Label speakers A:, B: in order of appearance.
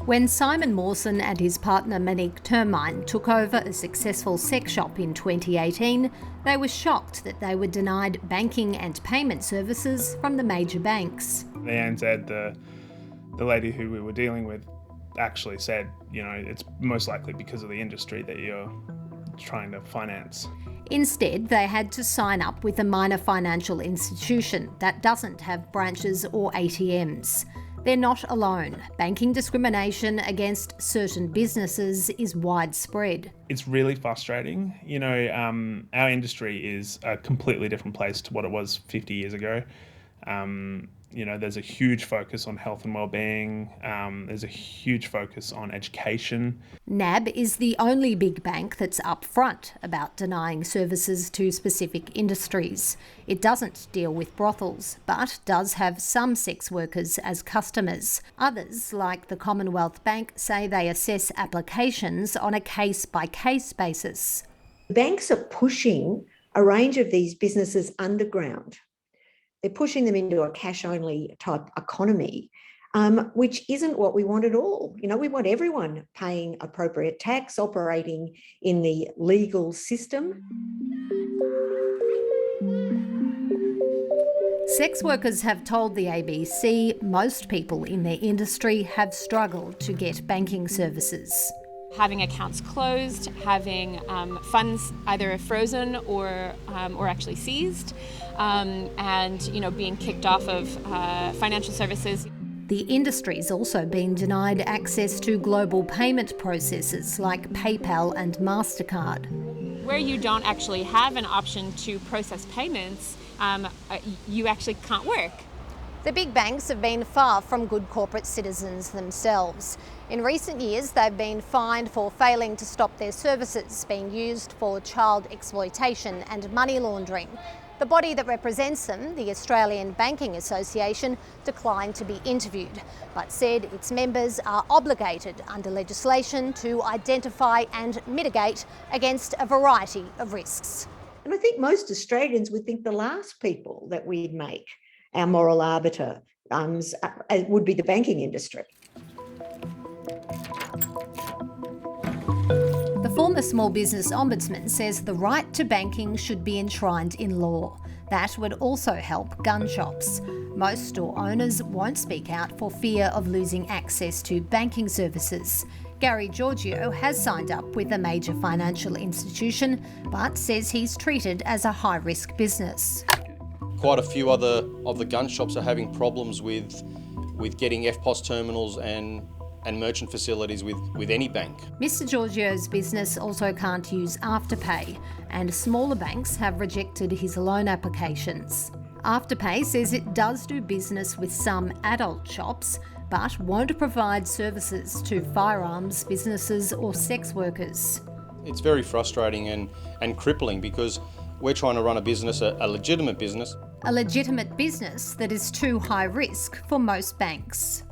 A: When Simon Mawson and his partner Monique Termine took over a successful sex shop in 2018, they were shocked that they were denied banking and payment services from the major banks.
B: The ANZ, the lady who we were dealing with, actually said, it's most likely because of the industry that you're trying to finance.
A: Instead, they had to sign up with a minor financial institution that doesn't have branches or ATMs. They're not alone. Banking discrimination against certain businesses is widespread.
B: It's really frustrating. Our industry is a completely different place to what it was 50 years ago. There's a huge focus on health and well-being. There's a huge focus on education.
A: NAB is the only big bank that's upfront about denying services to specific industries. It doesn't deal with brothels, but does have some sex workers as customers. Others, like the Commonwealth Bank, say they assess applications on a case-by-case basis.
C: Banks are pushing a range of these businesses underground. They're pushing them into a cash-only type economy, which isn't what we want at all. We want everyone paying appropriate tax, operating in the legal system.
A: Sex workers have told the ABC most people in their industry have struggled to get banking services.
D: Having accounts closed, having funds either frozen or actually seized, and being kicked off of financial services.
A: The industry's also been denied access to global payment processors like PayPal and MasterCard.
D: Where you don't actually have an option to process payments, you actually can't work.
A: The big banks have been far from good corporate citizens themselves. In recent years, they've been fined for failing to stop their services being used for child exploitation and money laundering. The body that represents them, the Australian Banking Association, declined to be interviewed, but said its members are obligated under legislation to identify and mitigate against a variety of risks.
C: And I think most Australians would think the last people that we'd make our moral arbiter would be the banking industry.
A: The former Small Business Ombudsman says the right to banking should be enshrined in law. That would also help gun shops. Most store owners won't speak out for fear of losing access to banking services. Gary Giorgio has signed up with a major financial institution, but says he's treated as a high-risk business.
E: Quite a few other of the gun shops are having problems with getting FPOS terminals and merchant facilities with any bank.
A: Mr Giorgio's business also can't use Afterpay, and smaller banks have rejected his loan applications. Afterpay says it does do business with some adult shops, but won't provide services to firearms businesses or sex workers.
E: It's very frustrating and crippling because we're trying to run a business, a legitimate business.
A: A legitimate business that is too high risk for most banks.